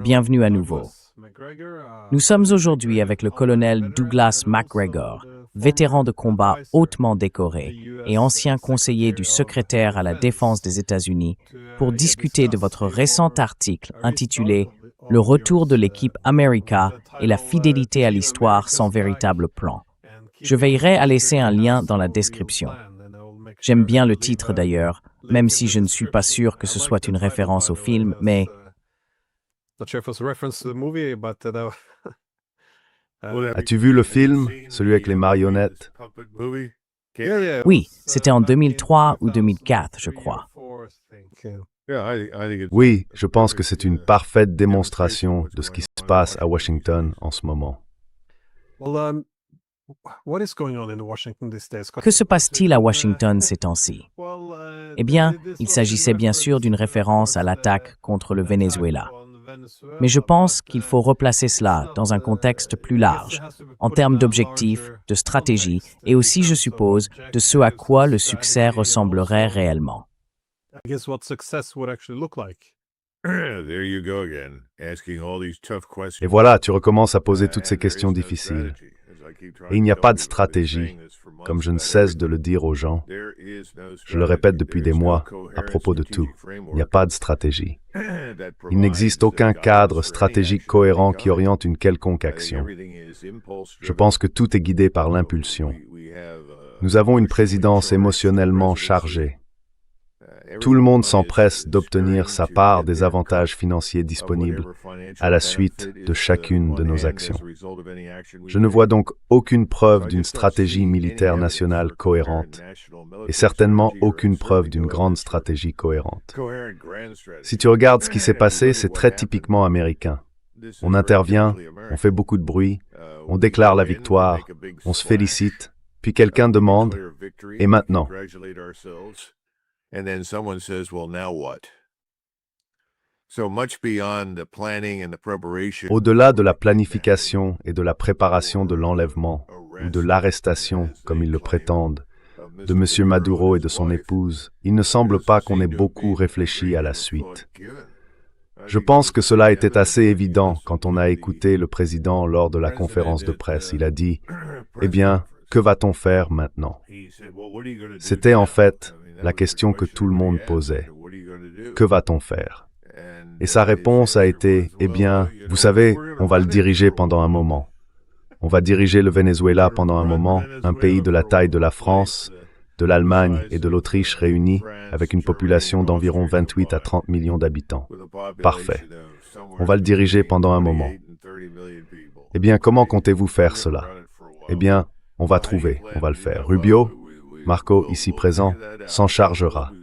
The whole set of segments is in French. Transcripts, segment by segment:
Bienvenue à nouveau. Nous sommes aujourd'hui avec le colonel Douglas McGregor, vétéran de combat hautement décoré et ancien conseiller du secrétaire à la Défense des États-Unis, pour discuter de votre récent article intitulé « Le retour de l'équipe America et la fidélité à l'histoire sans véritable plan ». Je veillerai à laisser un lien dans la description. J'aime bien le titre d'ailleurs, même si je ne suis pas sûr que ce soit une référence au film, mais... As-tu vu le film, celui avec les marionnettes? Oui, c'était en 2003 ou 2004, je crois. Oui, je pense que c'est une parfaite démonstration de ce qui se passe à Washington en ce moment. Que se passe-t-il à Washington ces temps-ci? Eh bien, il s'agissait bien sûr d'une référence à l'attaque contre le Venezuela. Mais je pense qu'il faut replacer cela dans un contexte plus large, en termes d'objectifs, de stratégie, et aussi, je suppose, de ce à quoi le succès ressemblerait réellement. Et voilà, tu recommences à poser toutes ces questions difficiles. Et il n'y a pas de stratégie, comme je ne cesse de le dire aux gens. Je le répète depuis des mois, à propos de tout. Il n'y a pas de stratégie. Il n'existe aucun cadre stratégique cohérent qui oriente une quelconque action. Je pense que tout est guidé par l'impulsion. Nous avons une présidence émotionnellement chargée. Tout le monde s'empresse d'obtenir sa part des avantages financiers disponibles à la suite de chacune de nos actions. Je ne vois donc aucune preuve d'une stratégie militaire nationale cohérente et certainement aucune preuve d'une grande stratégie cohérente. Si tu regardes ce qui s'est passé, c'est très typiquement américain. On intervient, on fait beaucoup de bruit, on déclare la victoire, on se félicite, puis quelqu'un demande « Et maintenant ?» And then someone says, well, now what? So much beyond the planning and the preparation. Au-delà de la planification et de la préparation de l'enlèvement, ou de l'arrestation, comme ils le prétendent, de M. Maduro et de son épouse, il ne semble pas qu'on ait beaucoup réfléchi à la suite. Je pense que cela était assez évident quand on a écouté le président lors de la conférence de presse. Il a dit, « Eh bien, que va-t-on faire maintenant ?» C'était en fait la question que tout le monde posait. Que va-t-on faire? Et sa réponse a été, eh bien, vous savez, on va le diriger pendant un moment. On va diriger le Venezuela pendant un moment, un pays de la taille de la France, de l'Allemagne et de l'Autriche réunis, avec une population d'environ 28 à 30 millions d'habitants. Parfait. On va le diriger pendant un moment. Eh bien, comment comptez-vous faire cela? Eh bien, on va le faire. Rubio, Marco, ici présent, s'en chargera.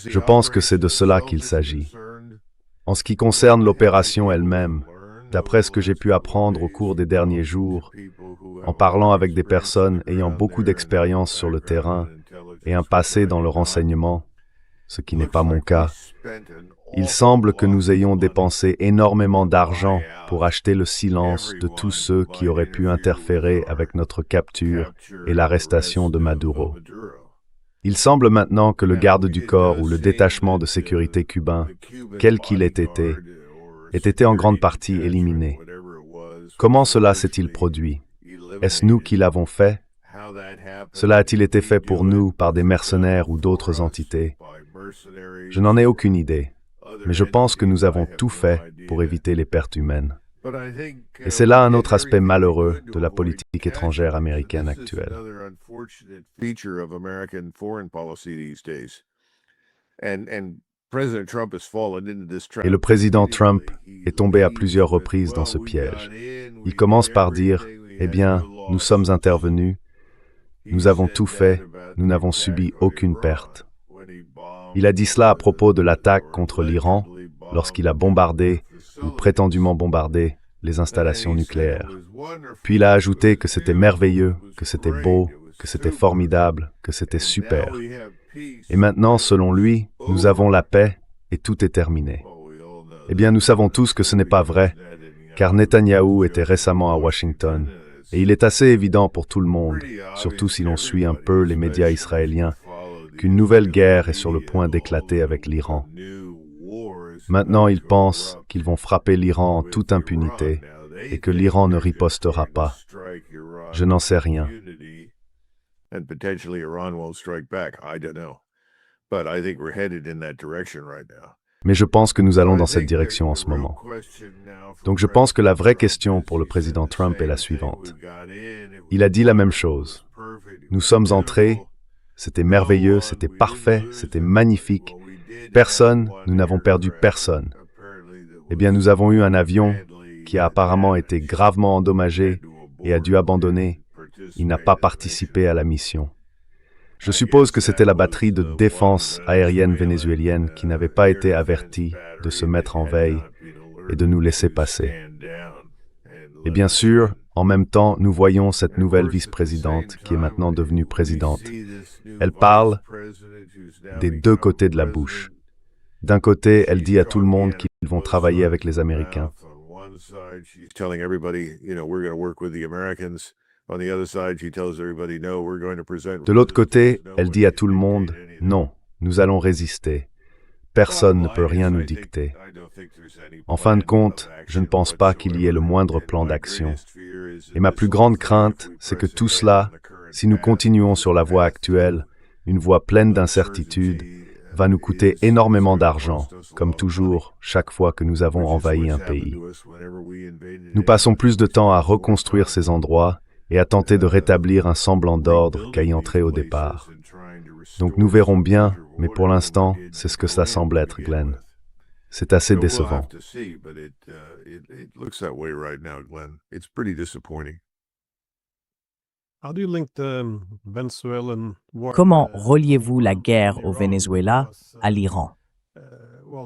Je pense que c'est de cela qu'il s'agit. En ce qui concerne l'opération elle-même, d'après ce que j'ai pu apprendre au cours des derniers jours, en parlant avec des personnes ayant beaucoup d'expérience sur le terrain et un passé dans le renseignement, ce qui n'est pas mon cas, il semble que nous ayons dépensé énormément d'argent pour acheter le silence de tous ceux qui auraient pu interférer avec notre capture et l'arrestation de Maduro. Il semble maintenant que le garde du corps ou le détachement de sécurité cubain, quel qu'il ait été en grande partie éliminé. Comment cela s'est-il produit? Est-ce nous qui l'avons fait? Cela a-t-il été fait pour nous par des mercenaires ou d'autres entités? Je n'en ai aucune idée. Mais je pense que nous avons tout fait pour éviter les pertes humaines. Et c'est là un autre aspect malheureux de la politique étrangère américaine actuelle. Et le président Trump est tombé à plusieurs reprises dans ce piège. Il commence par dire, « Eh bien, nous sommes intervenus, nous avons tout fait, nous n'avons subi aucune perte. » Il a dit cela à propos de l'attaque contre l'Iran, lorsqu'il a bombardé, ou prétendument bombardé, les installations nucléaires. Puis il a ajouté que c'était merveilleux, que c'était beau, que c'était formidable, que c'était super. Et maintenant, selon lui, nous avons la paix et tout est terminé. Eh bien, nous savons tous que ce n'est pas vrai, car Netanyahou était récemment à Washington Et il est assez évident pour tout le monde, surtout si l'on suit un peu les médias israéliens, qu'une nouvelle guerre est sur le point d'éclater avec l'Iran. Maintenant, ils pensent qu'ils vont frapper l'Iran en toute impunité et que l'Iran ne ripostera pas. Je n'en sais rien. Mais je pense que nous allons dans cette direction en ce moment. Donc je pense que la vraie question pour le président Trump est la suivante. Il a dit la même chose. Nous sommes entrés, c'était merveilleux, c'était parfait, c'était magnifique. Personne, nous n'avons perdu personne. Eh bien, nous avons eu un avion qui a apparemment été gravement endommagé et a dû abandonner. Il n'a pas participé à la mission. Je suppose que c'était la batterie de défense aérienne vénézuélienne qui n'avait pas été avertie de se mettre en veille et de nous laisser passer. Et bien sûr, en même temps, nous voyons cette nouvelle vice-présidente qui est maintenant devenue présidente. Elle parle des deux côtés de la bouche. D'un côté, elle dit à tout le monde qu'ils vont travailler avec les Américains. De l'autre côté, elle dit à tout le monde, non, nous allons résister. Personne ne peut rien nous dicter. En fin de compte, je ne pense pas qu'il y ait le moindre plan d'action. Et ma plus grande crainte, c'est que tout cela, si nous continuons sur la voie actuelle, une voie pleine d'incertitudes, va nous coûter énormément d'argent, comme toujours, chaque fois que nous avons envahi un pays. Nous passons plus de temps à reconstruire ces endroits et à tenter de rétablir un semblant d'ordre qu'à y entrer au départ. Donc nous verrons bien, mais pour l'instant, c'est ce que ça semble être, Glenn. C'est assez décevant. Comment reliez-vous la guerre au Venezuela à l'Iran?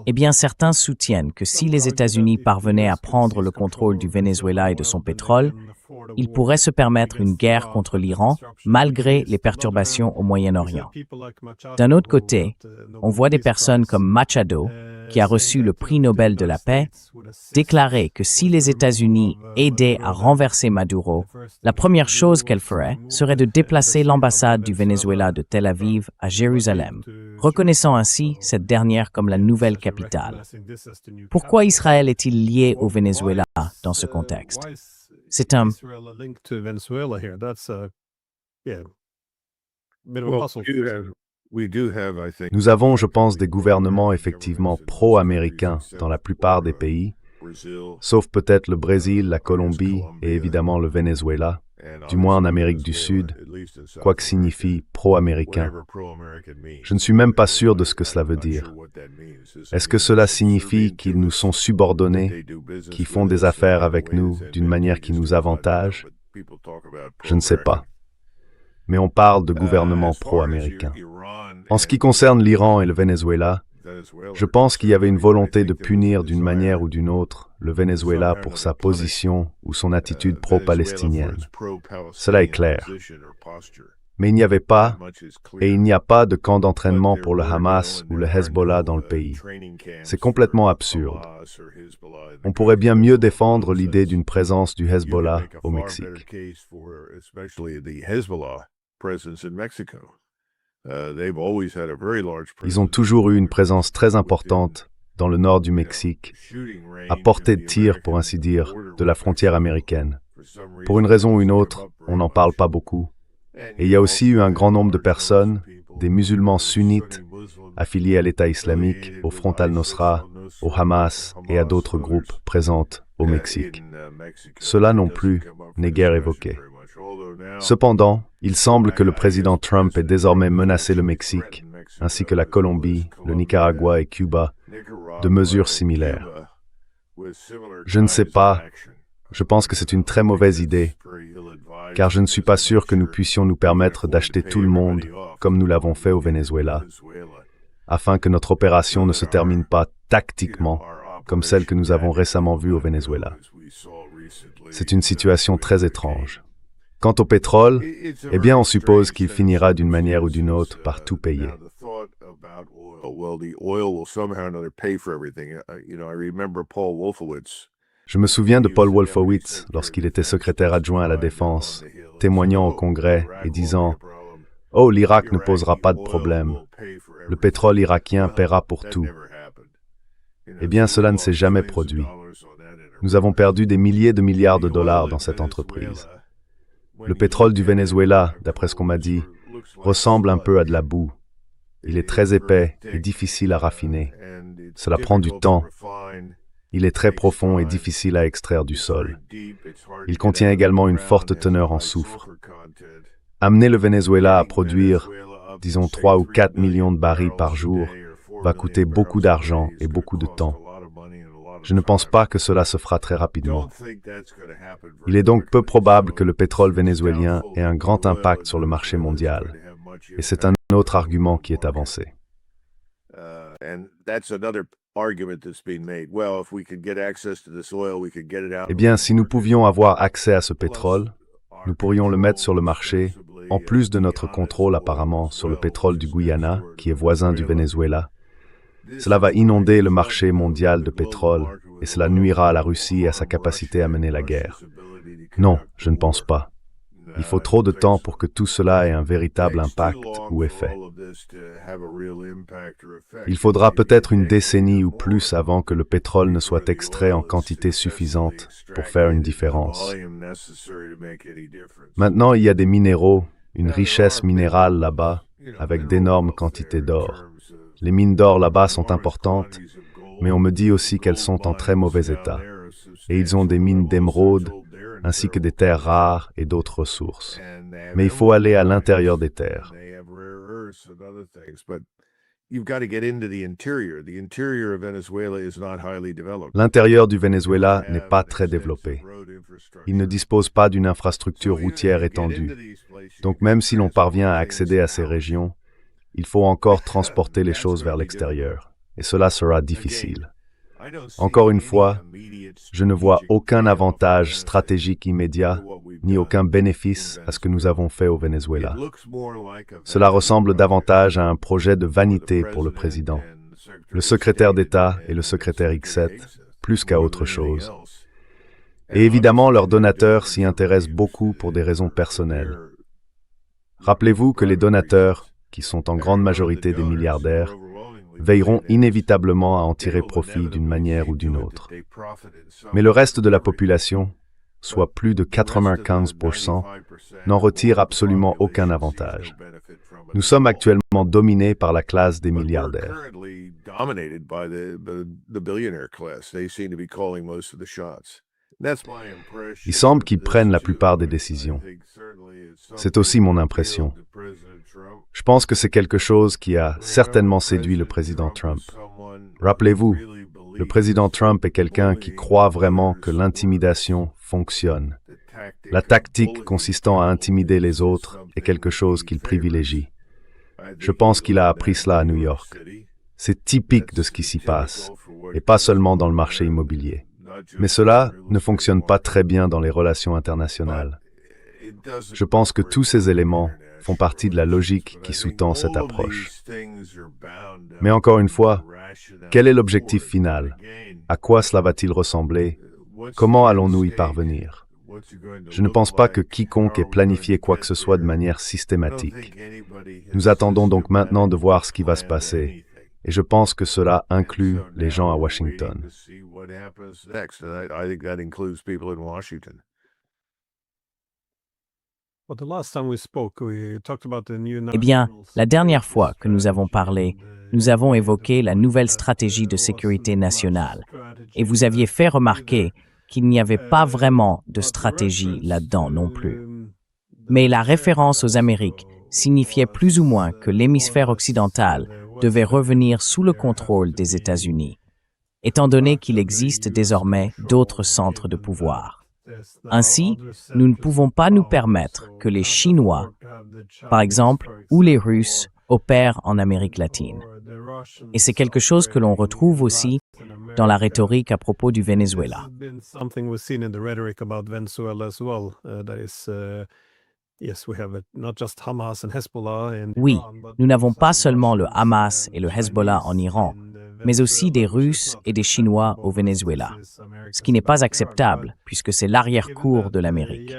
Eh bien, certains soutiennent que si les États-Unis parvenaient à prendre le contrôle du Venezuela et de son pétrole, ils pourraient se permettre une guerre contre l'Iran malgré les perturbations au Moyen-Orient. D'un autre côté, on voit des personnes comme Machado, qui a reçu le prix Nobel de la paix, déclarer que si les États-Unis aidaient à renverser Maduro, la première chose qu'elle ferait serait de déplacer l'ambassade du Venezuela de Tel Aviv à Jérusalem, reconnaissant ainsi cette dernière comme la nouvelle capitale. Pourquoi Israël est-il lié au Venezuela dans ce contexte? C'est un... Nous avons, je pense, des gouvernements effectivement pro-américains dans la plupart des pays, sauf peut-être le Brésil, la Colombie et évidemment le Venezuela, du moins en Amérique du Sud, quoi que signifie pro-américain. Je ne suis même pas sûr de ce que cela veut dire. Est-ce que cela signifie qu'ils nous sont subordonnés, qu'ils font des affaires avec nous d'une manière qui nous avantage? Je ne sais pas. Mais on parle de gouvernement pro-américain. En ce qui concerne l'Iran et le Venezuela, je pense qu'il y avait une volonté de punir d'une manière ou d'une autre le Venezuela pour sa position ou son attitude pro-palestinienne. Cela est clair. Mais il n'y avait pas, et il n'y a pas de camp d'entraînement pour le Hamas ou le Hezbollah dans le pays. C'est complètement absurde. On pourrait bien mieux défendre l'idée d'une présence du Hezbollah au Mexique. Ils ont toujours eu une présence très importante dans le nord du Mexique, à portée de tir, pour ainsi dire, de la frontière américaine. Pour une raison ou une autre, on n'en parle pas beaucoup. Et il y a aussi eu un grand nombre de personnes, des musulmans sunnites, affiliés à l'État islamique, au Front al-Nosra, au Hamas et à d'autres groupes présentes au Mexique. Cela non plus n'est guère évoqué. Cependant, il semble que le président Trump ait désormais menacé le Mexique, ainsi que la Colombie, le Nicaragua et Cuba, de mesures similaires. Je ne sais pas, je pense que c'est une très mauvaise idée, car je ne suis pas sûr que nous puissions nous permettre d'acheter tout le monde, comme nous l'avons fait au Venezuela, afin que notre opération ne se termine pas tactiquement, comme celle que nous avons récemment vue au Venezuela. C'est une situation très étrange. Quant au pétrole, eh bien on suppose qu'il finira d'une manière ou d'une autre par tout payer. Je me souviens de Paul Wolfowitz lorsqu'il était secrétaire adjoint à la Défense, témoignant au Congrès et disant « Oh, l'Irak ne posera pas de problème. Le pétrole irakien paiera pour tout. » Eh bien, cela ne s'est jamais produit. Nous avons perdu des milliers de milliards de dollars dans cette entreprise. Le pétrole du Venezuela, d'après ce qu'on m'a dit, ressemble un peu à de la boue. Il est très épais et difficile à raffiner. Cela prend du temps. Il est très profond et difficile à extraire du sol. Il contient également une forte teneur en soufre. Amener le Venezuela à produire, disons 3 ou 4 millions de barils par jour, va coûter beaucoup d'argent et beaucoup de temps. Je ne pense pas que cela se fera très rapidement. Il est donc peu probable que le pétrole vénézuélien ait un grand impact sur le marché mondial. Et c'est un autre argument qui est avancé. Eh bien, si nous pouvions avoir accès à ce pétrole, nous pourrions le mettre sur le marché, en plus de notre contrôle apparemment sur le pétrole du Guyana, qui est voisin du Venezuela. Cela va inonder le marché mondial de pétrole et cela nuira à la Russie et à sa capacité à mener la guerre. Non, je ne pense pas. Il faut trop de temps pour que tout cela ait un véritable impact ou effet. Il faudra peut-être une décennie ou plus avant que le pétrole ne soit extrait en quantité suffisante pour faire une différence. Maintenant, il y a des minéraux, une richesse minérale là-bas, avec d'énormes quantités d'or. Les mines d'or là-bas sont importantes, mais on me dit aussi qu'elles sont en très mauvais état. Et ils ont des mines d'émeraude, ainsi que des terres rares et d'autres ressources. Mais il faut aller à l'intérieur des terres. L'intérieur du Venezuela n'est pas très développé. Il ne dispose pas d'une infrastructure routière étendue. Donc même si l'on parvient à accéder à ces régions, il faut encore transporter les choses vers l'extérieur, et cela sera difficile. Encore une fois, je ne vois aucun avantage stratégique immédiat, ni aucun bénéfice à ce que nous avons fait au Venezuela. Cela ressemble davantage à un projet de vanité pour le président, le secrétaire d'État et le secrétaire X7, plus qu'à autre chose. Et évidemment, leurs donateurs s'y intéressent beaucoup pour des raisons personnelles. Rappelez-vous que les donateurs, qui sont en grande majorité des milliardaires, veilleront inévitablement à en tirer profit d'une manière ou d'une autre. Mais le reste de la population, soit plus de 95%, n'en retire absolument aucun avantage. Nous sommes actuellement dominés par la classe des milliardaires. Il semble qu'ils prennent la plupart des décisions. C'est aussi mon impression. Je pense que c'est quelque chose qui a certainement séduit le président Trump. Rappelez-vous, le président Trump est quelqu'un qui croit vraiment que l'intimidation fonctionne. La tactique consistant à intimider les autres est quelque chose qu'il privilégie. Je pense qu'il a appris cela à New York. C'est typique de ce qui s'y passe, et pas seulement dans le marché immobilier. Mais cela ne fonctionne pas très bien dans les relations internationales. Je pense que tous ces éléments font partie de la logique qui sous-tend cette approche. Mais encore une fois, quel est l'objectif final? À quoi cela va-t-il ressembler? Comment allons-nous y parvenir? Je ne pense pas que quiconque ait planifié quoi que ce soit de manière systématique. Nous attendons donc maintenant de voir ce qui va se passer. Et je pense que cela inclut les gens à Washington. Eh bien, la dernière fois que nous avons parlé, nous avons évoqué la nouvelle stratégie de sécurité nationale. Et vous aviez fait remarquer qu'il n'y avait pas vraiment de stratégie là-dedans non plus. Mais la référence aux Amériques signifiait plus ou moins que l'hémisphère occidental devait revenir sous le contrôle des États-Unis, étant donné qu'il existe désormais d'autres centres de pouvoir. Ainsi, nous ne pouvons pas nous permettre que les Chinois, par exemple, ou les Russes opèrent en Amérique latine. Et c'est quelque chose que l'on retrouve aussi dans la rhétorique à propos du Venezuela. Oui, nous n'avons pas seulement le Hamas et le Hezbollah en Iran, mais aussi des Russes et des Chinois au Venezuela, ce qui n'est pas acceptable puisque c'est l'arrière-cour de l'Amérique.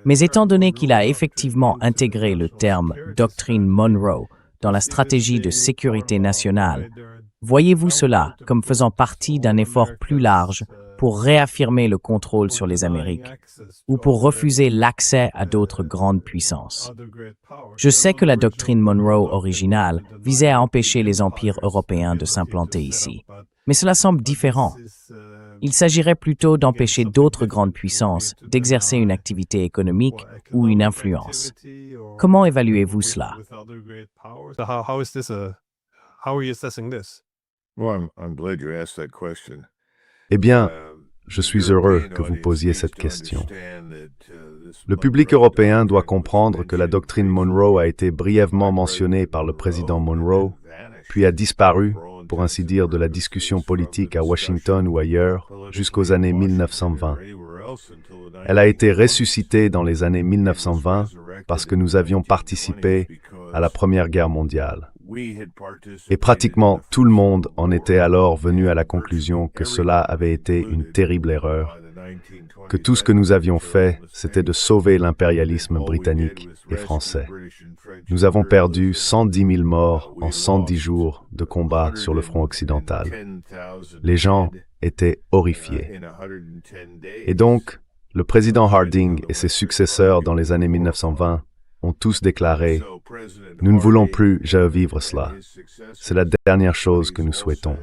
Mais étant donné qu'il a effectivement intégré le terme « doctrine Monroe » dans la stratégie de sécurité nationale, voyez-vous cela comme faisant partie d'un effort plus large pour réaffirmer le contrôle sur les Amériques ou pour refuser l'accès à d'autres grandes puissances? Je sais que la doctrine Monroe originale visait à empêcher les empires européens de s'implanter ici, mais cela semble différent. Il s'agirait plutôt d'empêcher d'autres grandes puissances d'exercer une activité économique ou une influence. Comment évaluez-vous cela? Well, I'm glad you asked that question. Eh bien, je suis heureux que vous posiez cette question. Le public européen doit comprendre que la doctrine Monroe a été brièvement mentionnée par le président Monroe, puis a disparu, pour ainsi dire, de la discussion politique à Washington ou ailleurs, jusqu'aux années 1920. Elle a été ressuscitée dans les années 1920 parce que nous avions participé à la Première Guerre mondiale. Et pratiquement tout le monde en était alors venu à la conclusion que cela avait été une terrible erreur, que tout ce que nous avions fait, c'était de sauver l'impérialisme britannique et français. Nous avons perdu 110 000 morts en 110 jours de combat sur le front occidental. Les gens étaient horrifiés. Et donc, le président Harding et ses successeurs dans les années 1920 ont tous déclaré « Nous ne voulons plus revivre cela. C'est la dernière chose que nous souhaitons. »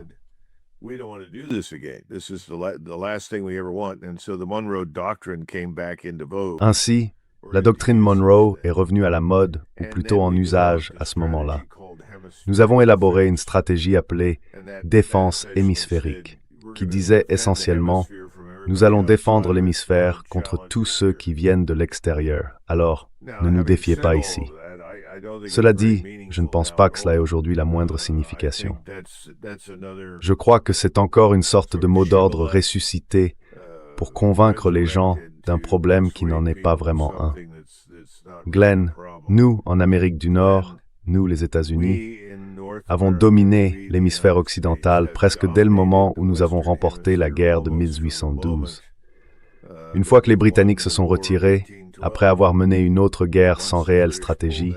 Ainsi, la doctrine Monroe est revenue à la mode, ou plutôt en usage à ce moment-là. Nous avons élaboré une stratégie appelée « défense hémisphérique », qui disait essentiellement « Nous allons défendre l'hémisphère contre tous ceux qui viennent de l'extérieur. Alors, ne nous défiez pas ici. » Cela dit, je ne pense pas que cela ait aujourd'hui la moindre signification. Je crois que c'est encore une sorte de mot d'ordre ressuscité pour convaincre les gens d'un problème qui n'en est pas vraiment un. Glenn, nous, en Amérique du Nord, nous, les États-Unis, avons dominé l'hémisphère occidental presque dès le moment où nous avons remporté la guerre de 1812. Une fois que les Britanniques se sont retirés, après avoir mené une autre guerre sans réelle stratégie,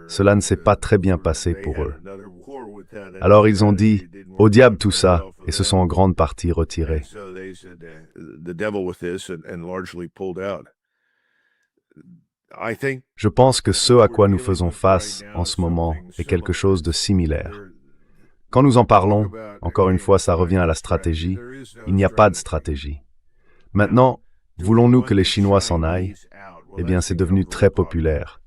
cela ne s'est pas très bien passé pour eux. Alors ils ont dit « Au diable tout ça » et se sont en grande partie retirés. Je pense que ce à quoi nous faisons face en ce moment est quelque chose de similaire. Quand nous en parlons, encore une fois, ça revient à la stratégie, il n'y a pas de stratégie. Maintenant, voulons-nous que les Chinois s'en aillent? Eh bien, c'est devenu très populaire.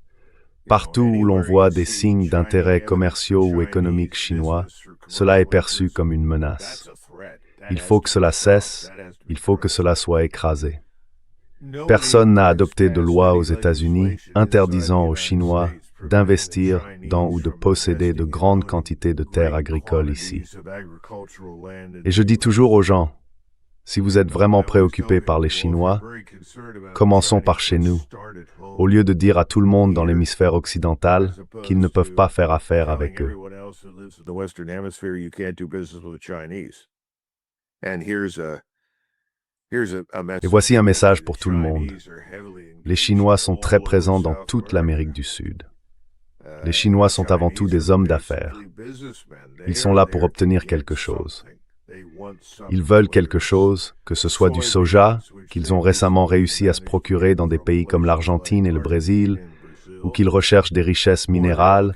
Partout où l'on voit des signes d'intérêt commerciaux ou économiques chinois, cela est perçu comme une menace. Il faut que cela cesse, il faut que cela soit écrasé. Personne n'a adopté de loi aux États-Unis interdisant aux Chinois d'investir dans ou de posséder de grandes quantités de terres agricoles ici. Et je dis toujours aux gens, si vous êtes vraiment préoccupés par les Chinois, commençons par chez nous, au lieu de dire à tout le monde dans l'hémisphère occidental qu'ils ne peuvent pas faire affaire avec eux. Et voici un message pour tout le monde. Les Chinois sont très présents dans toute l'Amérique du Sud. Les Chinois sont avant tout des hommes d'affaires. Ils sont là pour obtenir quelque chose. Ils veulent quelque chose, que ce soit du soja, qu'ils ont récemment réussi à se procurer dans des pays comme l'Argentine et le Brésil, ou qu'ils recherchent des richesses minérales,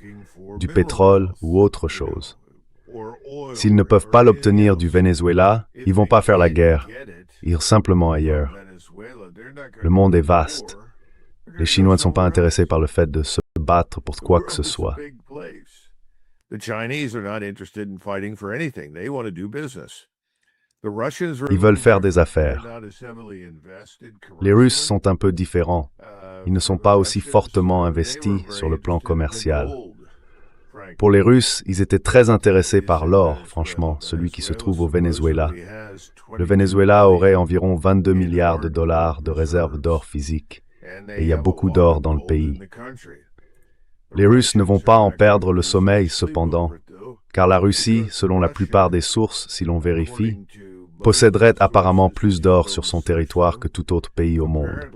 du pétrole ou autre chose. S'ils ne peuvent pas l'obtenir du Venezuela, ils ne vont pas faire la guerre, iront simplement ailleurs. Le monde est vaste. Les Chinois ne sont pas intéressés par le fait de se battre pour quoi que ce soit. Ils veulent faire des affaires. Les Russes sont un peu différents. Ils ne sont pas aussi fortement investis sur le plan commercial. Pour les Russes, ils étaient très intéressés par l'or, franchement, celui qui se trouve au Venezuela. Le Venezuela aurait environ 22 milliards de dollars de réserves d'or physique. Et il y a beaucoup d'or dans le pays. Les Russes ne vont pas en perdre le sommeil cependant, car la Russie, selon la plupart des sources, si l'on vérifie, posséderait apparemment plus d'or sur son territoire que tout autre pays au monde.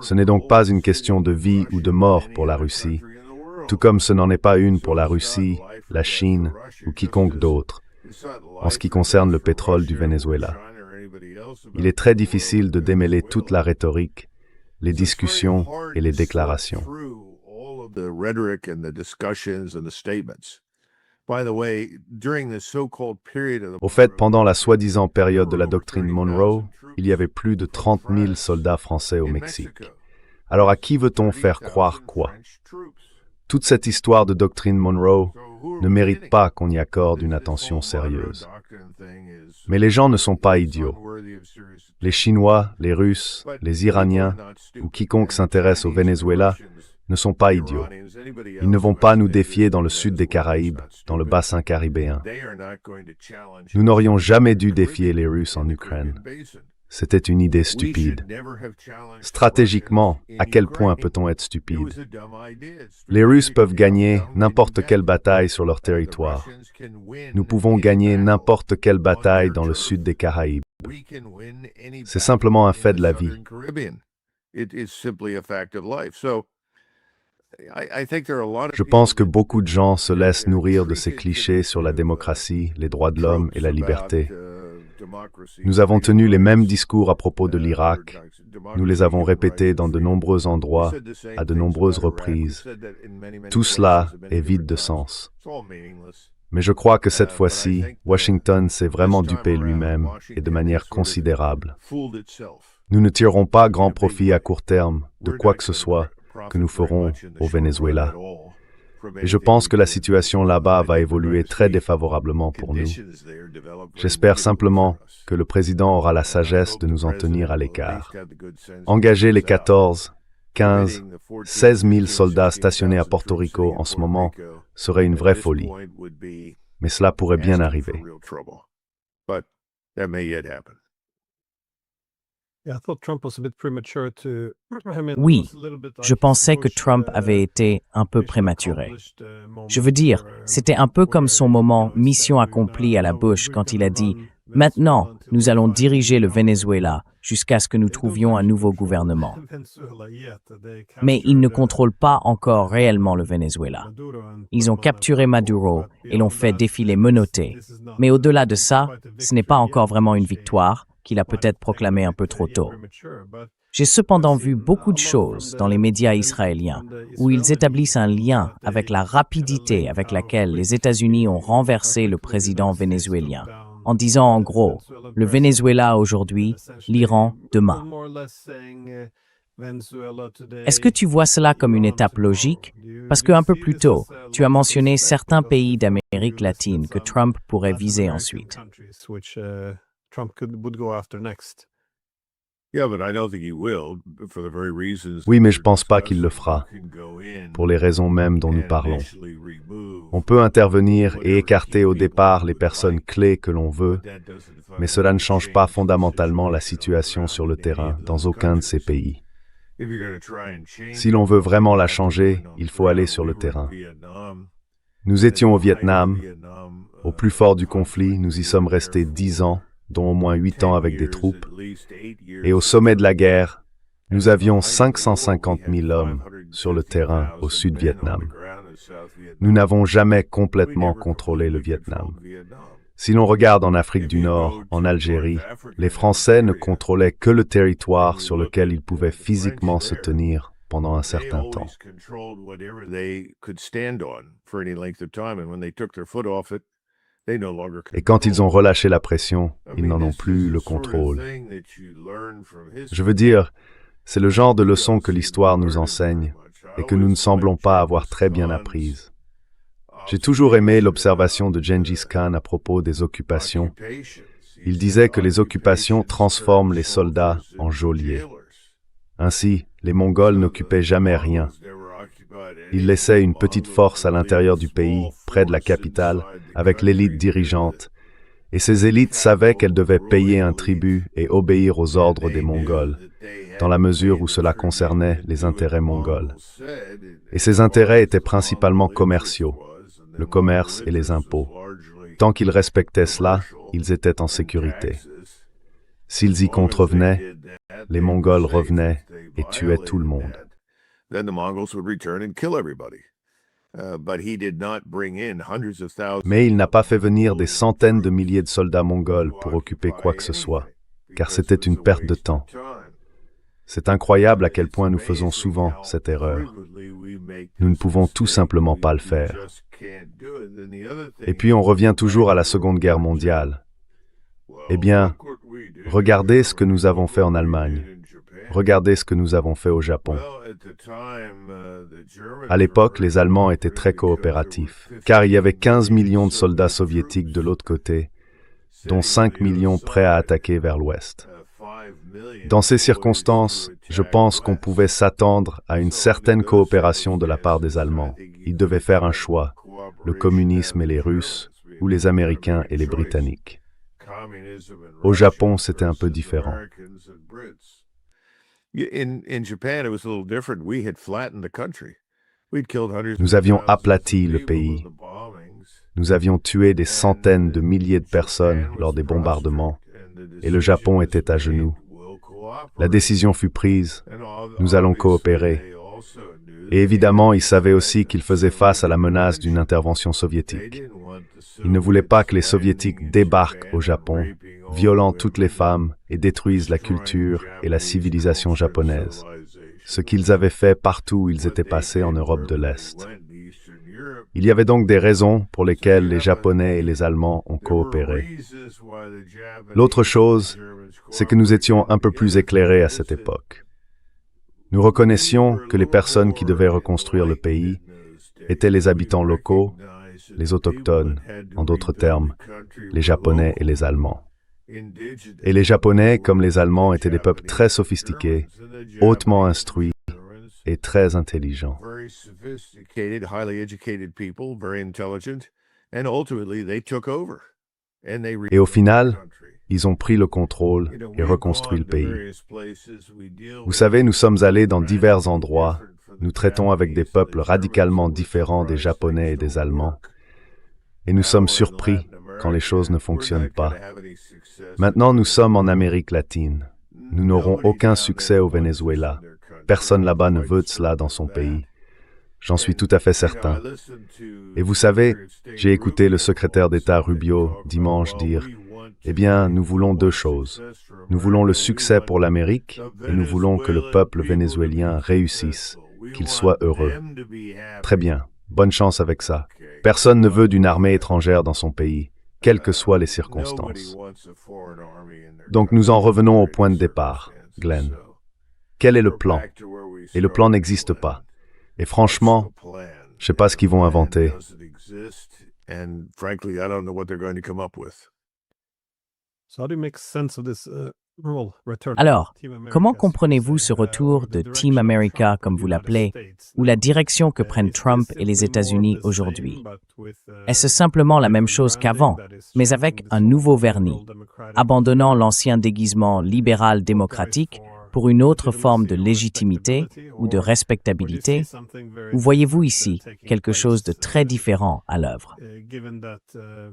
Ce n'est donc pas une question de vie ou de mort pour la Russie, tout comme ce n'en est pas une pour la Russie, la Chine ou quiconque d'autre, en ce qui concerne le pétrole du Venezuela. Il est très difficile de démêler toute la rhétorique, les discussions et les déclarations. Au fait, pendant la soi-disant période de la doctrine Monroe, il y avait plus de 30 000 soldats français au Mexique. Alors à qui veut-on faire croire quoi? Toute cette histoire de doctrine Monroe ne mérite pas qu'on y accorde une attention sérieuse. Mais les gens ne sont pas idiots. Les Chinois, les Russes, les Iraniens ou quiconque s'intéresse au Venezuela ne sont pas idiots. Ils ne vont pas nous défier dans le sud des Caraïbes, dans le bassin caribéen. Nous n'aurions jamais dû défier les Russes en Ukraine. C'était une idée stupide. Stratégiquement, à quel point peut-on être stupide? Les Russes peuvent gagner n'importe quelle bataille sur leur territoire. Nous pouvons gagner n'importe quelle bataille dans le sud des Caraïbes. C'est simplement un fait de la vie. Je pense que beaucoup de gens se laissent nourrir de ces clichés sur la démocratie, les droits de l'homme et la liberté. Nous avons tenu les mêmes discours à propos de l'Irak. Nous les avons répétés dans de nombreux endroits, à de nombreuses reprises. Tout cela est vide de sens. Mais je crois que cette fois-ci, Washington s'est vraiment dupé lui-même, et de manière considérable. Nous ne tirerons pas grand profit à court terme de quoi que ce soit que nous ferons au Venezuela. Et je pense que la situation là-bas va évoluer très défavorablement pour nous. J'espère simplement que le président aura la sagesse de nous en tenir à l'écart. Engager les 14, 15, 16 000 soldats stationnés à Porto Rico en ce moment serait une vraie folie. Mais cela pourrait bien arriver. Oui, je pensais que Trump avait été un peu prématuré. Je veux dire, c'était un peu comme son moment mission accomplie à la Bush quand il a dit « Maintenant, nous allons diriger le Venezuela jusqu'à ce que nous trouvions un nouveau gouvernement. » Mais ils ne contrôlent pas encore réellement le Venezuela. Ils ont capturé Maduro et l'ont fait défiler menotté. Mais au-delà de ça, ce n'est pas encore vraiment une victoire qu'il a peut-être proclamée un peu trop tôt. J'ai cependant vu beaucoup de choses dans les médias israéliens où ils établissent un lien avec la rapidité avec laquelle les États-Unis ont renversé le président vénézuélien, en disant en gros, le Venezuela aujourd'hui, l'Iran demain. Est-ce que tu vois cela comme une étape logique? Parce qu'un peu plus tôt, tu as mentionné certains pays d'Amérique latine que Trump pourrait viser ensuite. Oui, mais je ne pense pas qu'il le fera, pour les raisons mêmes dont nous parlons. On peut intervenir et écarter au départ les personnes clés que l'on veut, mais cela ne change pas fondamentalement la situation sur le terrain dans aucun de ces pays. Si l'on veut vraiment la changer, il faut aller sur le terrain. Nous étions au Vietnam, au plus fort du conflit, nous y sommes restés 10 ans, dont au moins 8 ans avec des troupes, et au sommet de la guerre, nous avions 550 000 hommes sur le terrain au Sud-Vietnam. Nous n'avons jamais complètement contrôlé le Vietnam. Si l'on regarde en Afrique du Nord, en Algérie, les Français ne contrôlaient que le territoire sur lequel ils pouvaient physiquement se tenir pendant un certain temps. Et quand ils ont relâché la pression, ils n'en ont plus le contrôle. Je veux dire, c'est le genre de leçon que l'histoire nous enseigne et que nous ne semblons pas avoir très bien apprise. J'ai toujours aimé l'observation de Gengis Khan à propos des occupations. Il disait que les occupations transforment les soldats en geôliers. Ainsi, les Mongols n'occupaient jamais rien. Ils laissaient une petite force à l'intérieur du pays, près de la capitale, avec l'élite dirigeante, Et ces élites savaient qu'elles devaient payer un tribut et obéir aux ordres des Mongols, dans la mesure où cela concernait les intérêts mongols. Et ces intérêts étaient principalement commerciaux, le commerce et les impôts. Tant qu'ils respectaient cela, ils étaient en sécurité. S'ils y contrevenaient, les Mongols revenaient et tuaient tout le monde. Mais il n'a pas fait venir des centaines de milliers de soldats mongols pour occuper quoi que ce soit, car c'était une perte de temps. C'est incroyable à quel point nous faisons souvent cette erreur. Nous ne pouvons tout simplement pas le faire. Et puis on revient toujours à la Seconde Guerre mondiale. Eh bien, regardez ce que nous avons fait en Allemagne. Regardez ce que nous avons fait au Japon. À l'époque, les Allemands étaient très coopératifs, car il y avait 15 millions de soldats soviétiques de l'autre côté, dont 5 millions prêts à attaquer vers l'ouest. Dans ces circonstances, je pense qu'on pouvait s'attendre à une certaine coopération de la part des Allemands. Ils devaient faire un choix, le communisme et les Russes, ou les Américains et les Britanniques. Au Japon, c'était un peu différent. Nous avions aplati le pays. Nous avions tué des centaines de milliers de personnes lors des bombardements, et le Japon était à genoux. La décision fut prise, nous allons coopérer. Et évidemment, ils savaient aussi qu'ils faisaient face à la menace d'une intervention soviétique. Ils ne voulaient pas que les Soviétiques débarquent au Japon, violant toutes les femmes et détruisent la culture et la civilisation japonaise, ce qu'ils avaient fait partout où ils étaient passés en Europe de l'Est. Il y avait donc des raisons pour lesquelles les Japonais et les Allemands ont coopéré. L'autre chose, c'est que nous étions un peu plus éclairés à cette époque. Nous reconnaissions que les personnes qui devaient reconstruire le pays étaient les habitants locaux, les autochtones, en d'autres termes, les Japonais et les Allemands. Et les Japonais, comme les Allemands, étaient des peuples très sophistiqués, hautement instruits et très intelligents. Et au final, ils ont pris le contrôle et reconstruit le pays. Vous savez, nous sommes allés dans divers endroits, nous traitons avec des peuples radicalement différents des Japonais et des Allemands, et nous sommes surpris quand les choses ne fonctionnent pas. Maintenant, nous sommes en Amérique latine. Nous n'aurons aucun succès au Venezuela. Personne là-bas ne veut de cela dans son pays. J'en suis tout à fait certain. Et vous savez, j'ai écouté le secrétaire d'État Rubio dimanche dire « Eh bien, nous voulons deux choses. Nous voulons le succès pour l'Amérique et nous voulons que le peuple vénézuélien réussisse, qu'il soit heureux. » Très bien, bonne chance avec ça. Personne ne veut d'une armée étrangère dans son pays, quelles que soient les circonstances. Donc nous en revenons au point de départ, Glenn. Quel est le plan? Et le plan n'existe pas. Et franchement, je ne sais pas ce qu'ils vont inventer. Alors, comment comprenez-vous ce retour de Team America, comme vous l'appelez, ou la direction que prennent Trump et les États-Unis aujourd'hui? Est-ce simplement la même chose qu'avant, mais avec un nouveau vernis, abandonnant l'ancien déguisement libéral-démocratique pour une autre forme de légitimité ou de respectabilité? Ou voyez-vous ici quelque chose de très différent à l'œuvre?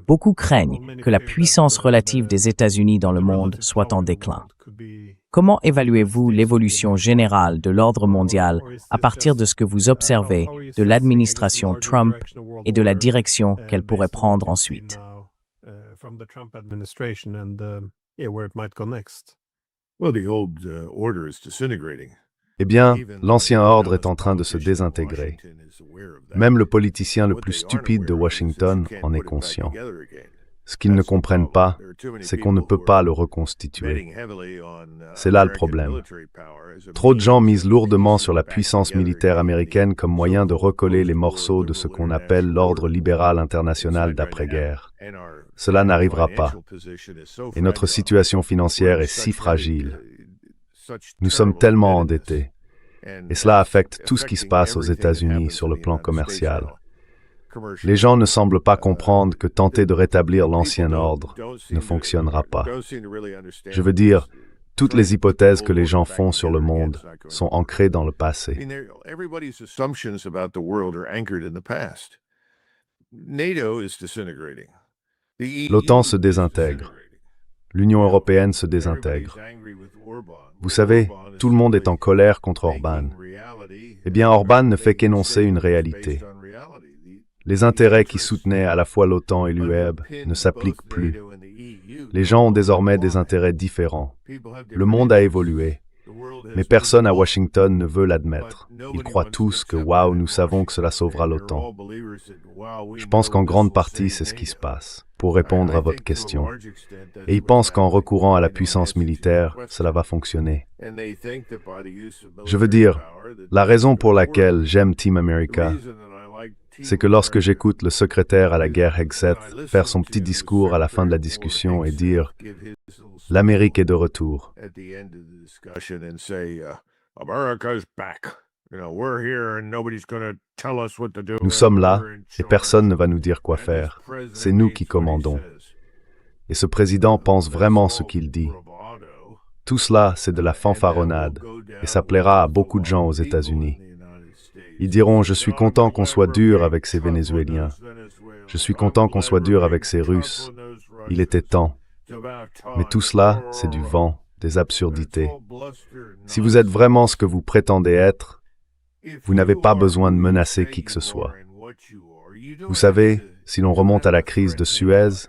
Beaucoup craignent que la puissance relative des États-Unis dans le monde soit en déclin. Comment évaluez-vous l'évolution générale de l'ordre mondial à partir de ce que vous observez de l'administration Trump et de la direction qu'elle pourrait prendre ensuite? Eh bien, l'ancien ordre est en train de se désintégrer. Même le politicien le plus stupide de Washington en est conscient. Ce qu'ils ne comprennent pas, c'est qu'on ne peut pas le reconstituer. C'est là le problème. Trop de gens misent lourdement sur la puissance militaire américaine comme moyen de recoller les morceaux de ce qu'on appelle l'ordre libéral international d'après-guerre. Cela n'arrivera pas. Et notre situation financière est si fragile. Nous sommes tellement endettés. Et cela affecte tout ce qui se passe aux États-Unis sur le plan commercial. Les gens ne semblent pas comprendre que tenter de rétablir l'ancien ordre ne fonctionnera pas. Je veux dire, toutes les hypothèses que les gens font sur le monde sont ancrées dans le passé. L'OTAN se désintègre. L'Union européenne se désintègre. Vous savez, tout le monde est en colère contre Orban. Eh bien, Orban ne fait qu'énoncer une réalité. Les intérêts qui soutenaient à la fois l'OTAN et l'UE ne s'appliquent plus. Les gens ont désormais des intérêts différents. Le monde a évolué, mais personne à Washington ne veut l'admettre. Ils croient tous que « Waouh, nous savons que cela sauvera l'OTAN ». Je pense qu'en grande partie, c'est ce qui se passe, pour répondre à votre question. Et ils pensent qu'en recourant à la puissance militaire, cela va fonctionner. Je veux dire, la raison pour laquelle j'aime Team America, c'est que lorsque j'écoute le secrétaire à la guerre Hegseth faire son petit discours à la fin de la discussion et dire « L'Amérique est de retour », nous sommes là et personne ne va nous dire quoi faire. C'est nous qui commandons. Et ce président pense vraiment ce qu'il dit. Tout cela, c'est de la fanfaronnade et ça plaira à beaucoup de gens aux États-Unis. Ils diront « Je suis content qu'on soit dur avec ces Vénézuéliens. Je suis content qu'on soit dur avec ces Russes. Il était temps. » Mais tout cela, c'est du vent, des absurdités. Si vous êtes vraiment ce que vous prétendez être, vous n'avez pas besoin de menacer qui que ce soit. Vous savez, si l'on remonte à la crise de Suez,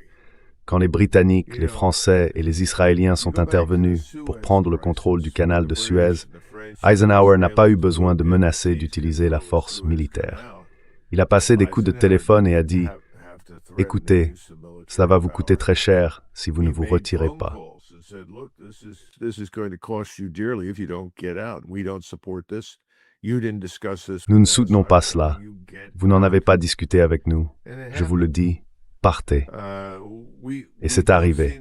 quand les Britanniques, les Français et les Israéliens sont intervenus pour prendre le contrôle du canal de Suez, Eisenhower n'a pas eu besoin de menacer d'utiliser la force militaire. Il a passé des coups de téléphone et a dit « Écoutez, cela va vous coûter très cher si vous ne vous retirez pas. » Nous ne soutenons pas cela. Vous n'en avez pas discuté avec nous. Je vous le dis, partez. Et c'est arrivé.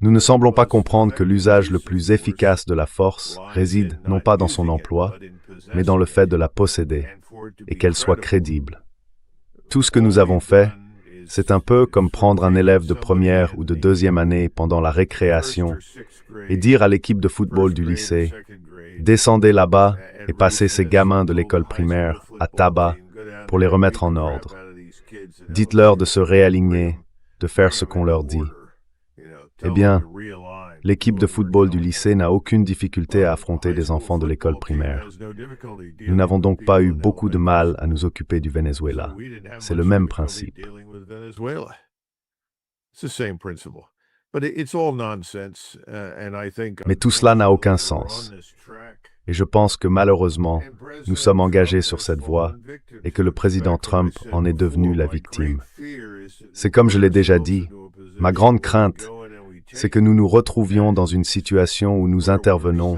Nous ne semblons pas comprendre que l'usage le plus efficace de la force réside non pas dans son emploi, mais dans le fait de la posséder, et qu'elle soit crédible. Tout ce que nous avons fait, c'est un peu comme prendre un élève de première ou de deuxième année pendant la récréation et dire à l'équipe de football du lycée « Descendez là-bas et passez ces gamins de l'école primaire à tabac pour les remettre en ordre. Dites-leur de se réaligner, de faire ce qu'on leur dit. » Eh bien, l'équipe de football du lycée n'a aucune difficulté à affronter des enfants de l'école primaire. Nous n'avons donc pas eu beaucoup de mal à nous occuper du Venezuela. C'est le même principe. Mais tout cela n'a aucun sens. Et je pense que malheureusement, nous sommes engagés sur cette voie et que le président Trump en est devenu la victime. C'est comme je l'ai déjà dit, ma grande crainte, c'est que nous nous retrouvions dans une situation où nous intervenons,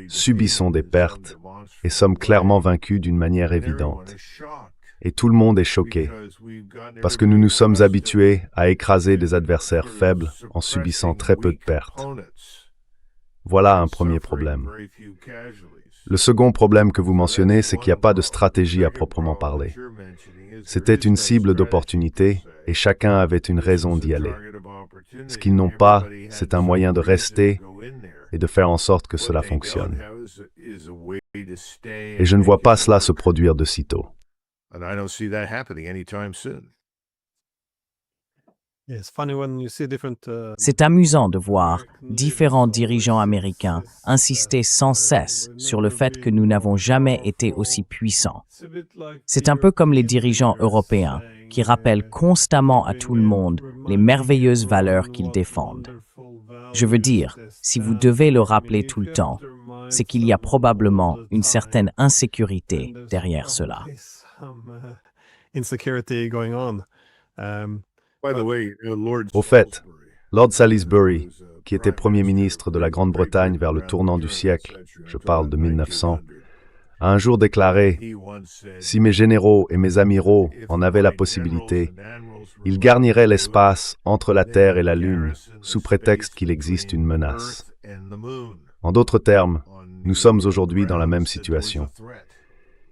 subissons des pertes et sommes clairement vaincus d'une manière évidente. Et tout le monde est choqué, parce que nous nous sommes habitués à écraser des adversaires faibles en subissant très peu de pertes. Voilà un premier problème. Le second problème que vous mentionnez, c'est qu'il n'y a pas de stratégie à proprement parler. C'était une cible d'opportunité et chacun avait une raison d'y aller. Ce qu'ils n'ont pas, c'est un moyen de rester et de faire en sorte que cela fonctionne. Et je ne vois pas cela se produire de sitôt. C'est amusant de voir différents dirigeants américains insister sans cesse sur le fait que nous n'avons jamais été aussi puissants. C'est un peu comme les dirigeants européens qui rappellent constamment à tout le monde les merveilleuses valeurs qu'ils défendent. Je veux dire, si vous devez le rappeler tout le temps, c'est qu'il y a probablement une certaine insécurité derrière cela. Au fait, Lord Salisbury, qui était Premier ministre de la Grande-Bretagne vers le tournant du siècle, je parle de 1900, a un jour déclaré « Si mes généraux et mes amiraux en avaient la possibilité, ils garniraient l'espace entre la Terre et la Lune sous prétexte qu'il existe une menace. » En d'autres termes, nous sommes aujourd'hui dans la même situation.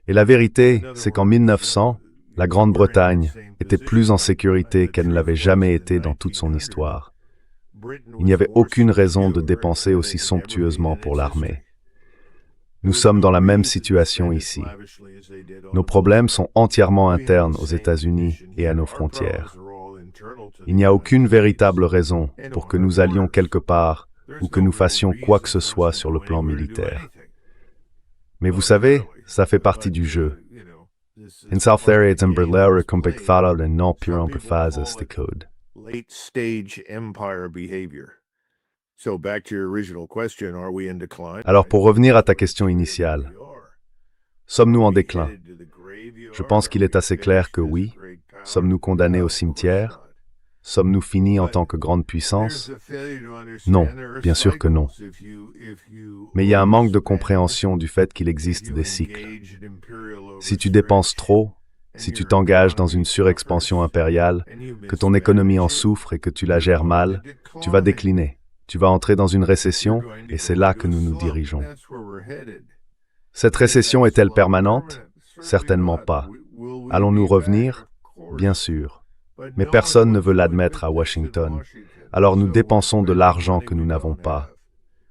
Et la vérité, c'est qu'en 1900, La Grande-Bretagne était plus en sécurité qu'elle ne l'avait jamais été dans toute son histoire. Il n'y avait aucune raison de dépenser aussi somptueusement pour l'armée. Nous sommes dans la même situation ici. Nos problèmes sont entièrement internes aux États-Unis et à nos frontières. Il n'y a aucune véritable raison pour que nous allions quelque part ou que nous fassions quoi que ce soit sur le plan militaire. Mais vous savez, ça fait partie du jeu. In Southériet en Berlaire compactada en non pur en prefazes de code. Late stage empire behavior. So back to your original question, are we in decline? Alors pour revenir à ta question initiale, sommes-nous en déclin? Je pense qu'il est assez clair que oui. Sommes-nous condamnés au cimetière? Sommes-nous finis en tant que grande puissance? Non, bien sûr que non. Mais il y a un manque de compréhension du fait qu'il existe des cycles. Si tu dépenses trop, si tu t'engages dans une surexpansion impériale, que ton économie en souffre et que tu la gères mal, tu vas décliner. Tu vas entrer dans une récession et c'est là que nous nous dirigeons. Cette récession est-elle permanente? Certainement pas. Allons-nous revenir? Bien sûr. Mais personne ne veut l'admettre à Washington. Alors nous dépensons de l'argent que nous n'avons pas.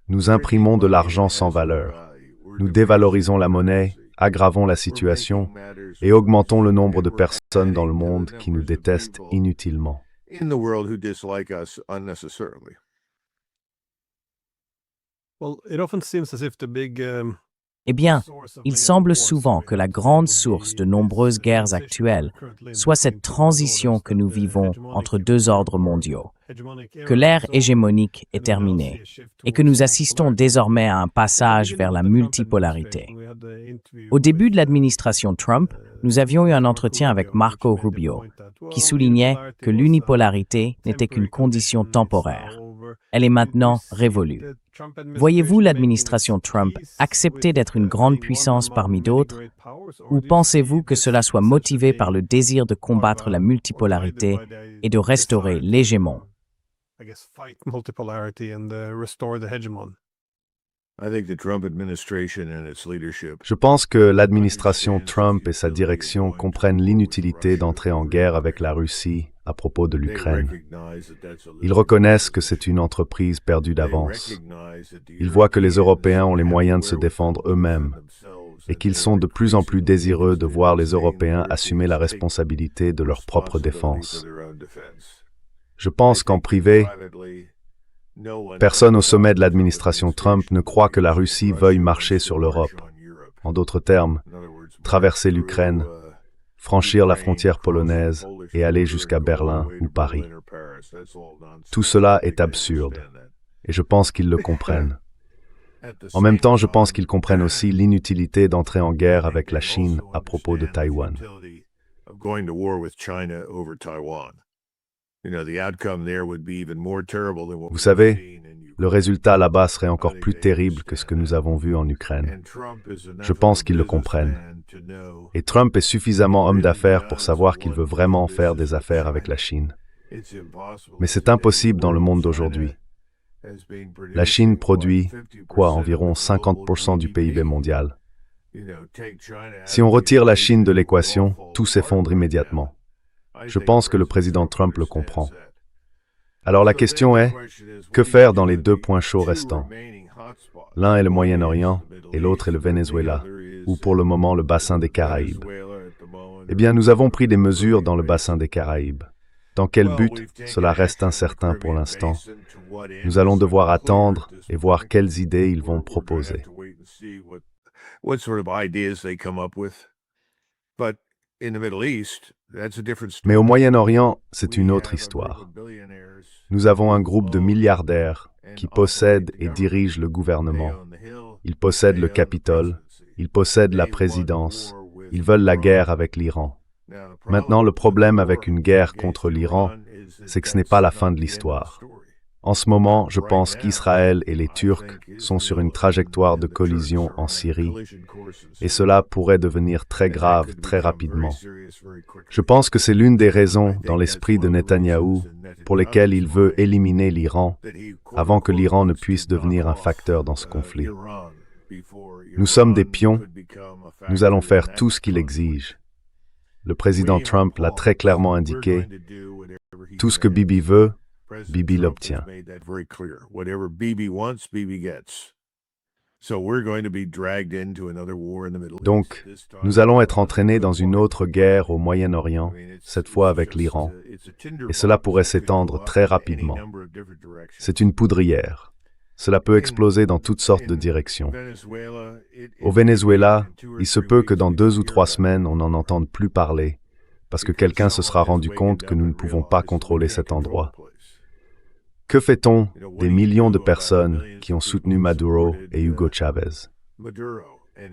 Nous imprimons de l'argent sans valeur. Nous dévalorisons la monnaie, aggravons la situation et augmentons le nombre de personnes dans le monde qui nous détestent inutilement. Eh bien, il semble souvent que la grande source de nombreuses guerres actuelles soit cette transition que nous vivons entre deux ordres mondiaux, que l'ère hégémonique est terminée et que nous assistons désormais à un passage vers la multipolarité. Au début de l'administration Trump, nous avions eu un entretien avec Marco Rubio, qui soulignait que l'unipolarité n'était qu'une condition temporaire. Elle est maintenant révolue. Voyez-vous l'administration Trump accepter d'être une grande puissance parmi d'autres, ou pensez-vous que cela soit motivé par le désir de combattre la multipolarité et de restaurer l'hégémon? Je pense que l'administration Trump et sa direction comprennent l'inutilité d'entrer en guerre avec la Russie à propos de l'Ukraine. Ils reconnaissent que c'est une entreprise perdue d'avance. Ils voient que les Européens ont les moyens de se défendre eux-mêmes et qu'ils sont de plus en plus désireux de voir les Européens assumer la responsabilité de leur propre défense. Je pense qu'en privé, personne au sommet de l'administration Trump ne croit que la Russie veuille marcher sur l'Europe. En d'autres termes, traverser l'Ukraine, franchir la frontière polonaise et aller jusqu'à Berlin ou Paris. Tout cela est absurde, et je pense qu'ils le comprennent. En même temps, je pense qu'ils comprennent aussi l'inutilité d'entrer en guerre avec la Chine à propos de Taïwan. Vous savez, le résultat là-bas serait encore plus terrible que ce que nous avons vu en Ukraine. Je pense qu'ils le comprennent. Et Trump est suffisamment homme d'affaires pour savoir qu'il veut vraiment faire des affaires avec la Chine. Mais c'est impossible dans le monde d'aujourd'hui. La Chine produit, environ 50% du PIB mondial. Si on retire la Chine de l'équation, tout s'effondre immédiatement. Je pense que le président Trump le comprend. Alors la question est, que faire dans les deux points chauds restants? L'un est le Moyen-Orient et l'autre est le Venezuela, ou pour le moment le bassin des Caraïbes. Eh bien, nous avons pris des mesures dans le bassin des Caraïbes. Dans quel but? Cela reste incertain pour l'instant. Nous allons devoir attendre et voir quelles idées ils vont proposer. Mais au Moyen-Orient, c'est une autre histoire. Nous avons un groupe de milliardaires qui possèdent et dirigent le gouvernement. Ils possèdent le Capitole, ils possèdent la présidence, ils veulent la guerre avec l'Iran. Maintenant, le problème avec une guerre contre l'Iran, c'est que ce n'est pas la fin de l'histoire. En ce moment, je pense qu'Israël et les Turcs sont sur une trajectoire de collision en Syrie, et cela pourrait devenir très grave très rapidement. Je pense que c'est l'une des raisons dans l'esprit de Netanyahou pour lesquelles il veut éliminer l'Iran avant que l'Iran ne puisse devenir un facteur dans ce conflit. Nous sommes des pions, nous allons faire tout ce qu'il exige. le président Trump l'a très clairement indiqué, tout ce que Bibi veut, Bibi l'obtient. Donc, nous allons être entraînés dans une autre guerre au Moyen-Orient, cette fois avec l'Iran, et cela pourrait s'étendre très rapidement. C'est une poudrière. Cela peut exploser dans toutes sortes de directions. Au Venezuela, il se peut que dans 2 ou 3 semaines, on n'en entende plus parler, parce que quelqu'un se sera rendu compte que nous ne pouvons pas contrôler cet endroit. Que fait-on des millions de personnes qui ont soutenu Maduro et Hugo Chavez?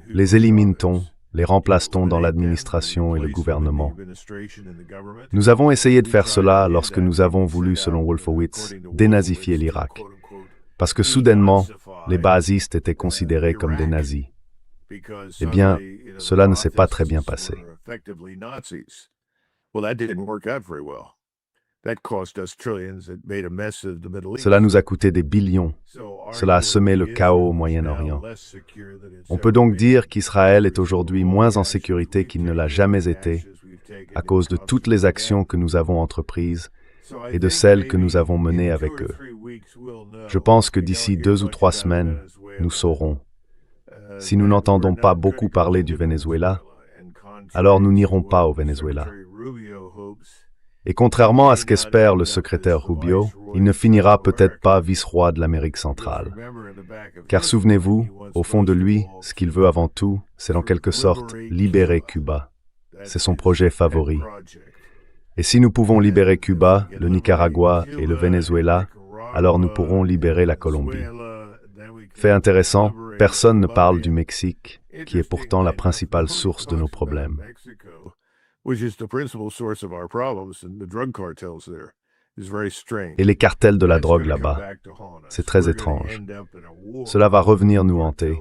Les élimine-t-on, les remplace-t-on dans l'administration et le gouvernement? Nous avons essayé de faire cela lorsque nous avons voulu, selon Wolfowitz, dénazifier l'Irak. Parce que soudainement, les baasistes étaient considérés comme des nazis. Eh bien, cela ne s'est pas très bien passé. Cela nous a coûté des billions. Cela a semé le chaos au Moyen-Orient. On peut donc dire qu'Israël est aujourd'hui moins en sécurité qu'il ne l'a jamais été à cause de toutes les actions que nous avons entreprises et de celles que nous avons menées avec eux. Je pense que d'ici 2 ou 3 semaines, nous saurons. Si nous n'entendons pas beaucoup parler du Venezuela, alors nous n'irons pas au Venezuela. Et contrairement à ce qu'espère le secrétaire Rubio, il ne finira peut-être pas vice-roi de l'Amérique centrale. Car souvenez-vous, au fond de lui, ce qu'il veut avant tout, c'est en quelque sorte libérer Cuba. C'est son projet favori. Et si nous pouvons libérer Cuba, le Nicaragua et le Venezuela, alors nous pourrons libérer la Colombie. Fait intéressant, personne ne parle du Mexique, qui est pourtant la principale source de nos problèmes. Et les cartels de la drogue là-bas, c'est très étrange. Cela va revenir nous hanter.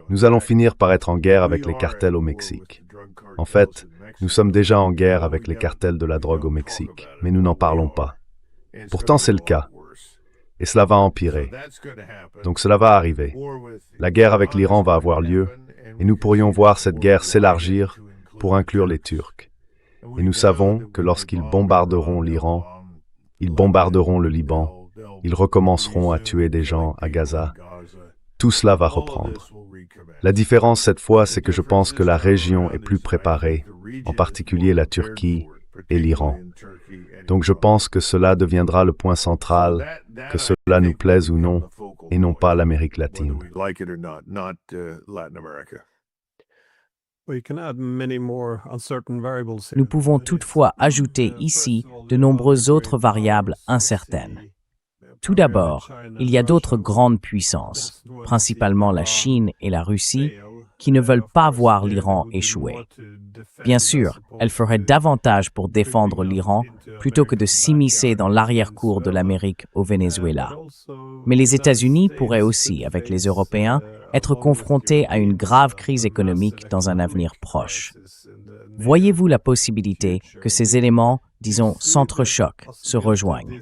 Nous allons finir par être en guerre avec les cartels au Mexique. En fait, nous sommes déjà en guerre avec les cartels de la drogue au Mexique, mais nous n'en parlons pas. Pourtant, c'est le cas. Et cela va empirer. Donc cela va arriver. La guerre avec l'Iran va avoir lieu, et nous pourrions voir cette guerre s'élargir pour inclure les Turcs. Et nous savons que lorsqu'ils bombarderont l'Iran, ils bombarderont le Liban, ils recommenceront à tuer des gens à Gaza. Tout cela va reprendre. La différence cette fois, c'est que je pense que la région est plus préparée, en particulier la Turquie et l'Iran. Donc je pense que cela deviendra le point central, que cela nous plaise ou non, et non pas l'Amérique latine. Nous pouvons toutefois ajouter ici de nombreuses autres variables incertaines. Tout d'abord, il y a d'autres grandes puissances, principalement la Chine et la Russie, qui ne veulent pas voir l'Iran échouer. Bien sûr, elles feraient davantage pour défendre l'Iran plutôt que de s'immiscer dans l'arrière-cour de l'Amérique au Venezuela. Mais les États-Unis pourraient aussi, avec les Européens, être confrontés à une grave crise économique dans un avenir proche. Voyez-vous la possibilité que ces éléments, disons, s'entrechoquent, se rejoignent?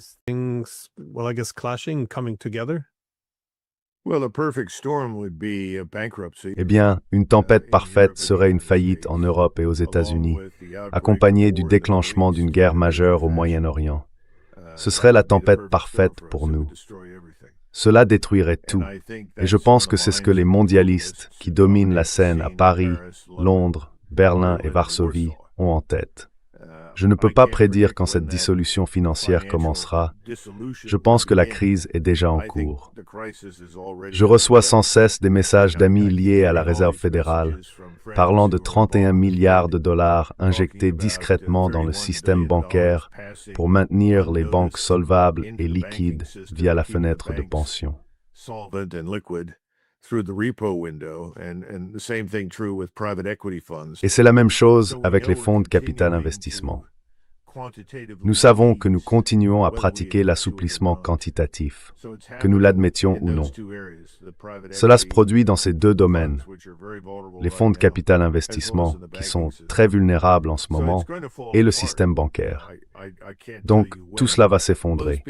Eh bien, une tempête parfaite serait une faillite en Europe et aux États-Unis, accompagnée du déclenchement d'une guerre majeure au Moyen-Orient. Ce serait la tempête parfaite pour nous. Cela détruirait tout. Et je pense que c'est ce que les mondialistes qui dominent la scène à Paris, Londres, Berlin et Varsovie ont en tête. Je ne peux pas prédire quand cette dissolution financière commencera. Je pense que la crise est déjà en cours. Je reçois sans cesse des messages d'amis liés à la Réserve fédérale, parlant de 31 milliards de dollars injectés discrètement dans le système bancaire pour maintenir les banques solvables et liquides via la fenêtre de pension. Et c'est la même chose avec les fonds de capital investissement. Nous savons que nous continuons à pratiquer l'assouplissement quantitatif, que nous l'admettions ou non. Cela se produit dans ces 2 domaines, les fonds de capital investissement, qui sont très vulnérables en ce moment, et le système bancaire. Donc, tout cela va s'effondrer.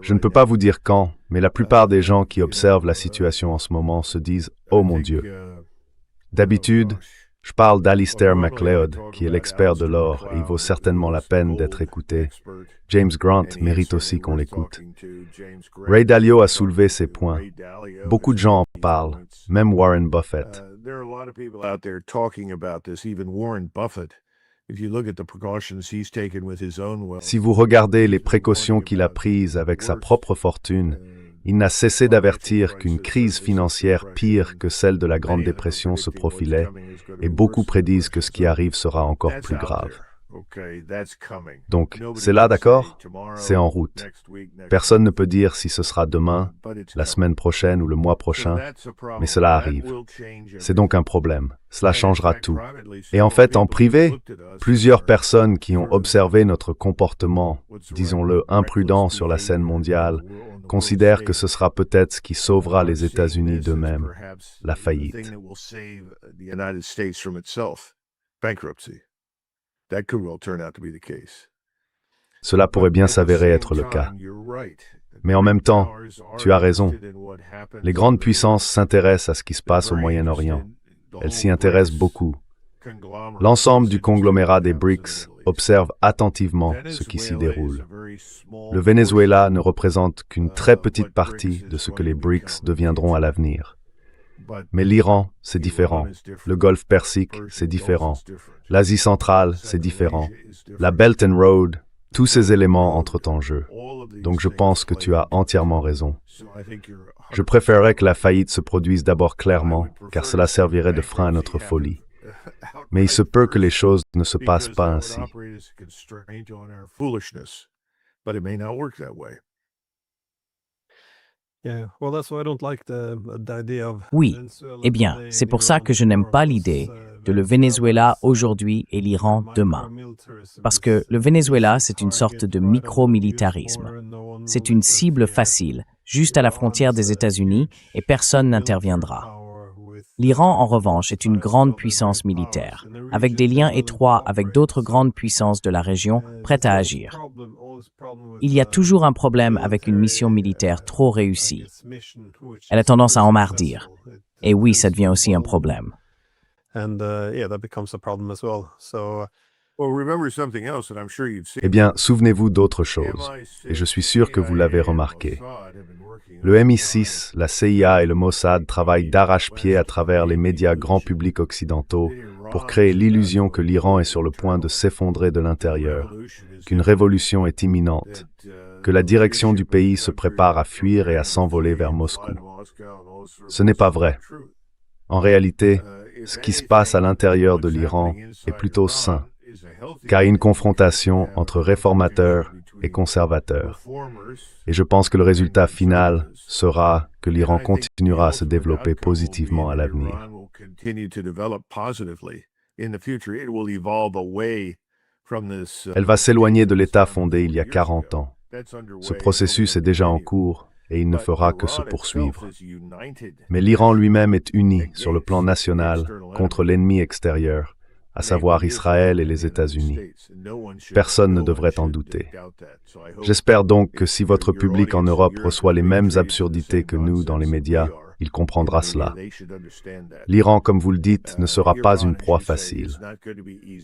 Je ne peux pas vous dire quand, mais la plupart des gens qui observent la situation en ce moment se disent « Oh mon Dieu !» D'habitude, Je parle d'Alistair MacLeod, qui est l'expert de l'or, et il vaut certainement la peine d'être écouté. James Grant mérite aussi qu'on l'écoute. Ray Dalio a soulevé ces points. Beaucoup de gens en parlent, même Warren Buffett. Si vous regardez les précautions qu'il a prises avec sa propre fortune, il n'a cessé d'avertir qu'une crise financière pire que celle de la Grande Dépression se profilait, et beaucoup prédisent que ce qui arrive sera encore plus grave. Donc, c'est là, d'accord? C'est en route. Personne ne peut dire si ce sera demain, la semaine prochaine ou le mois prochain, mais cela arrive. C'est donc un problème. Cela changera tout. Et en fait, en privé, plusieurs personnes qui ont observé notre comportement, disons-le, imprudent sur la scène mondiale, considèrent que ce sera peut-être ce qui sauvera les États-Unis d'eux-mêmes, la faillite. Cela pourrait bien s'avérer être le cas. Mais en même temps, tu as raison. Les grandes puissances s'intéressent à ce qui se passe au Moyen-Orient. Elles s'y intéressent beaucoup. L'ensemble du conglomérat des BRICS observe attentivement ce qui s'y déroule. Le Venezuela ne représente qu'une très petite partie de ce que les BRICS deviendront à l'avenir. Mais l'Iran, c'est différent. Le Golfe Persique, c'est différent. L'Asie centrale, c'est différent. La Belt and Road, tous ces éléments entrent en jeu. Donc je pense que tu as entièrement raison. Je préférerais que la faillite se produise d'abord clairement, car cela servirait de frein à notre folie. Mais il se peut que les choses ne se passent pas ainsi. Oui, eh bien, c'est pour ça que je n'aime pas l'idée de le Venezuela aujourd'hui et l'Iran demain. Parce que le Venezuela, c'est une sorte de micro-militarisme. C'est une cible facile, juste à la frontière des États-Unis, et personne n'interviendra. L'Iran, en revanche, est une grande puissance militaire, avec des liens étroits avec d'autres grandes puissances de la région prêtes à agir. Il y a toujours un problème avec une mission militaire trop réussie. Elle a tendance à emmardir. Et oui, ça devient aussi un problème. Eh bien, souvenez-vous d'autre chose, et je suis sûr que vous l'avez remarqué. Le MI6, la CIA et le Mossad travaillent d'arrache-pied à travers les médias grand public occidentaux pour créer l'illusion que l'Iran est sur le point de s'effondrer de l'intérieur, qu'une révolution est imminente, que la direction du pays se prépare à fuir et à s'envoler vers Moscou. Ce n'est pas vrai. En réalité, ce qui se passe à l'intérieur de l'Iran est plutôt sain, car il y a une confrontation entre réformateurs et conservateurs. Et je pense que le résultat final sera que l'Iran continuera à se développer positivement à l'avenir. Elle va s'éloigner de l'État fondé il y a 40 ans. Ce processus est déjà en cours et il ne fera que se poursuivre. Mais l'Iran lui-même est uni sur le plan national contre l'ennemi extérieur, à savoir Israël et les États-Unis. Personne ne devrait en douter. J'espère donc que si votre public en Europe reçoit les mêmes absurdités que nous dans les médias, il comprendra cela. L'Iran, comme vous le dites, ne sera pas une proie facile.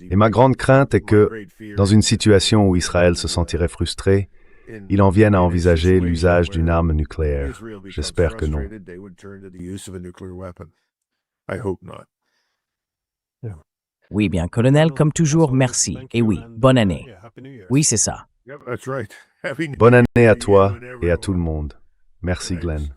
Et ma grande crainte est que, dans une situation où Israël se sentirait frustré, il en vienne à envisager l'usage d'une arme nucléaire. J'espère que non. Oui, bien, colonel, comme toujours, merci. Et oui, bonne année. Oui, c'est ça. Bonne année à toi et à tout le monde. Merci, Glenn.